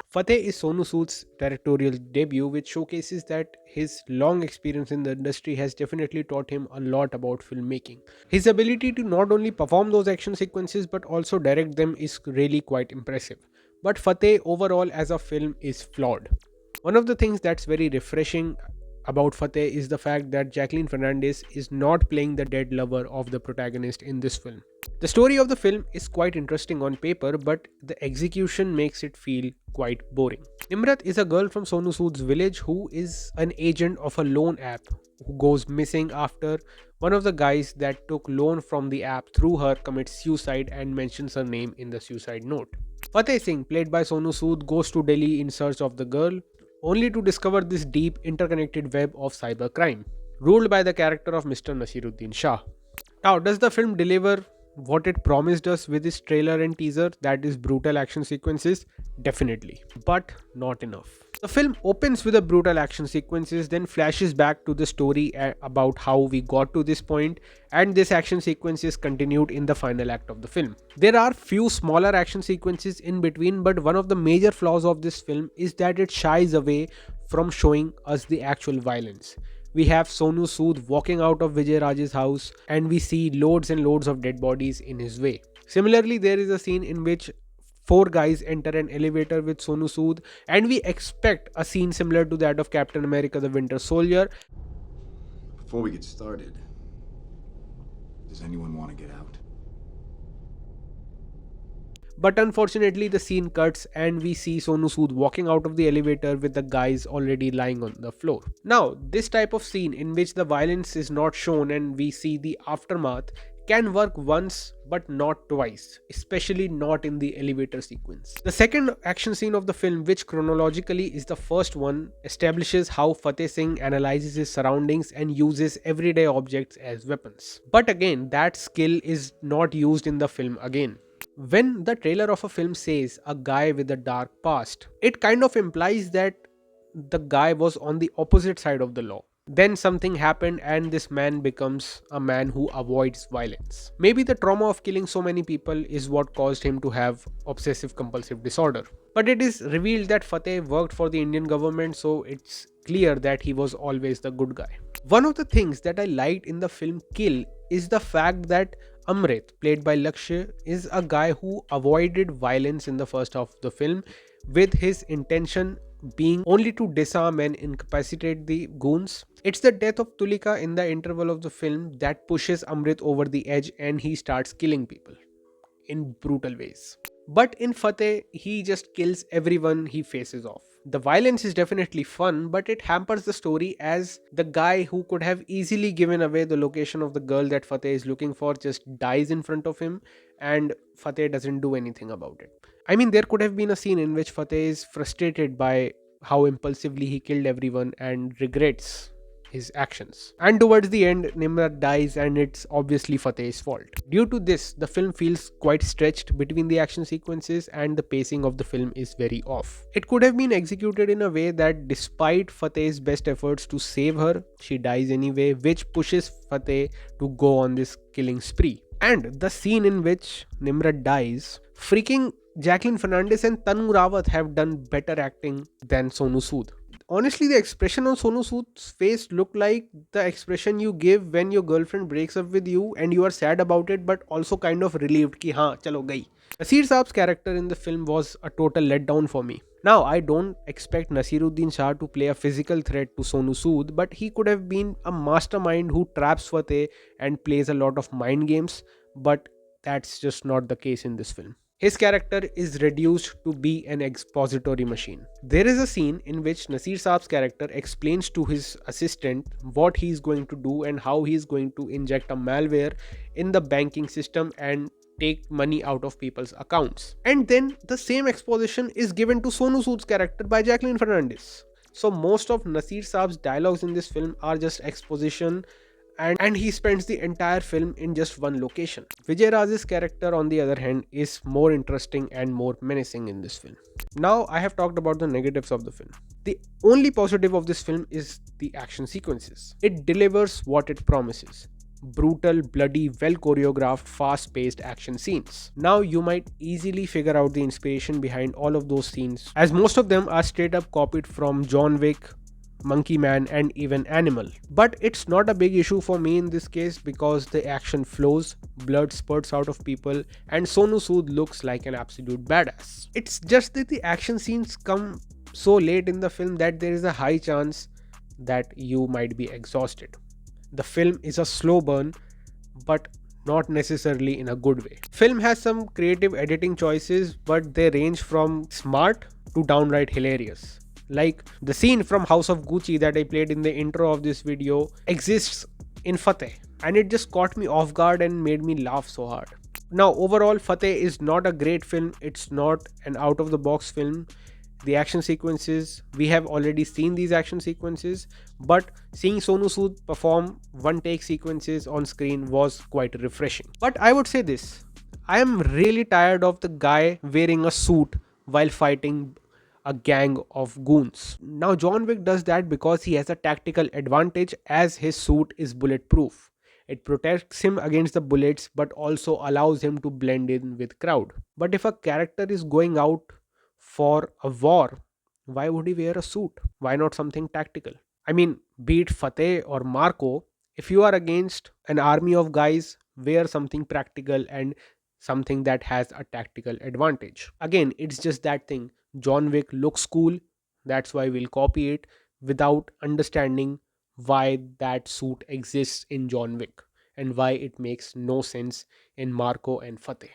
Fateh is Sonu Sood's directorial debut, which showcases that his long experience in the industry has definitely taught him a lot about filmmaking. His ability to not only perform those action sequences but also direct them is really quite impressive. But Fateh overall as a film is flawed. One of the things that's very refreshing about Fateh is the fact that Jacqueline Fernandez is not playing the dead lover of the protagonist in this film. The story of the film is quite interesting on paper, but the execution makes it feel quite boring. Nimrat is a girl from Sonu Sood's village who is an agent of a loan app who goes missing after one of the guys that took loan from the app through her commits suicide and mentions her name in the suicide note. Fateh Singh, played by Sonu Sood, goes to Delhi in search of the girl, only to discover this deep interconnected web of cybercrime, ruled by the character of Mr. Nasiruddin Shah. Now, does the film deliver what it promised us with its trailer and teaser, that is, brutal action sequences? Definitely, but not enough. The film opens with a brutal action sequences, then flashes back to the story about how we got to this point, and this action sequence is continued in the final act of the film. There are few smaller action sequences in between, but one of the major flaws of this film is that it shies away from showing us the actual violence. We have Sonu Sood walking out of Vijay Raj's house and we see loads and loads of dead bodies in his way. Similarly, there is a scene in which four guys enter an elevator with Sonu Sood, and we expect a scene similar to that of Captain America the Winter Soldier. Before we get started, does anyone want to get out? But unfortunately, the scene cuts and we see Sonu Sood walking out of the elevator with the guys already lying on the floor. Now, this type of scene in which the violence is not shown and we see the aftermath can work once but not twice, especially not in the elevator sequence. The second action scene of the film, which chronologically is the first one, establishes how Fateh Singh analyzes his surroundings and uses everyday objects as weapons. But again, that skill is not used in the film again. When the trailer of a film says a guy with a dark past, it kind of implies that the guy was on the opposite side of the law. Then something happened and this man becomes a man who avoids violence. Maybe the trauma of killing so many people is what caused him to have obsessive compulsive disorder. But it is revealed that Fateh worked for the Indian government, so it's clear that he was always the good guy. One of the things that I liked in the film Kill is the fact that Amrit, played by Lakshya, is a guy who avoided violence in the first half of the film, with his intention being only to disarm and incapacitate the goons. It's the death of Tulika in the interval of the film that pushes Amrit over the edge and he starts killing people in brutal ways. But in Fateh, he just kills everyone he faces off. The violence is definitely fun, but it hampers the story as the guy who could have easily given away the location of the girl that Fateh is looking for just dies in front of him and Fateh doesn't do anything about it. I mean, there could have been a scene in which Fateh is frustrated by how impulsively he killed everyone and regrets his actions. And towards the end, Nimrat dies and it's obviously Fateh's fault. Due to this, the film feels quite stretched between the action sequences and the pacing of the film is very off. It could have been executed in a way that despite Fateh's best efforts to save her, she dies anyway, which pushes Fateh to go on this killing spree. And the scene in which Nimrat dies, freaking Jacqueline Fernandez and Tanu Rawat have done better acting than Sonu Sood. Honestly, the expression on Sonu Sood's face looked like the expression you give when your girlfriend breaks up with you and you are sad about it but also kind of relieved ki haan, chalo gayi. Nasir Saab's character in the film was a total letdown for me. Now, I don't expect Nasiruddin Shah to play a physical threat to Sonu Sood, but he could have been a mastermind who traps Fateh and plays a lot of mind games, but that's just not the case in this film. His character is reduced to be an expository machine. There is a scene in which Nasir Saab's character explains to his assistant what he is going to do and how he is going to inject a malware in the banking system and take money out of people's accounts. And then the same exposition is given to Sonu Sood's character by Jacqueline Fernandez. So most of Nasir Saab's dialogues in this film are just exposition, and he spends the entire film in just one location. Vijay Raj's character, on the other hand, is more interesting and more menacing in this film. Now, I have talked about the negatives of the film. The only positive of this film is the action sequences. It delivers what it promises. brutal, bloody, well choreographed, fast paced action scenes. Now, you might easily figure out the inspiration behind all of those scenes, as most of them are straight up copied from John Wick, Monkey Man, and even Animal. But it's not a big issue for me in this case because the action flows, blood spurts out of people, and Sonu Sood looks like an absolute badass. It's just that the action scenes come so late in the film that there is a high chance that you might be exhausted. The film is a slow burn, but not necessarily in a good way. Film has some creative editing choices, but they range from smart to downright hilarious. Like the scene from House of Gucci that I played in the intro of this video exists in Fateh, and it just caught me off guard and made me laugh so hard. Now, overall, Fateh is not a great film. It's not an out of the box film. The action sequences, we have already seen these action sequences, but seeing Sonu Sood perform one take sequences on screen was quite refreshing. But I would say this, I am really tired of the guy wearing a suit while fighting a gang of goons. Now, John Wick does that because he has a tactical advantage as his suit is bulletproof. It protects him against the bullets but also allows him to blend in with crowd. But if a character is going out for a war, why would he wear a suit? Why not something tactical? I mean, be it Fateh or Marco, if you are against an army of guys, wear something practical and something that has a tactical advantage. Again, it's just that thing. John Wick looks cool, that's why we'll copy it without understanding why that suit exists in John Wick and why it makes no sense in Marco and Fateh.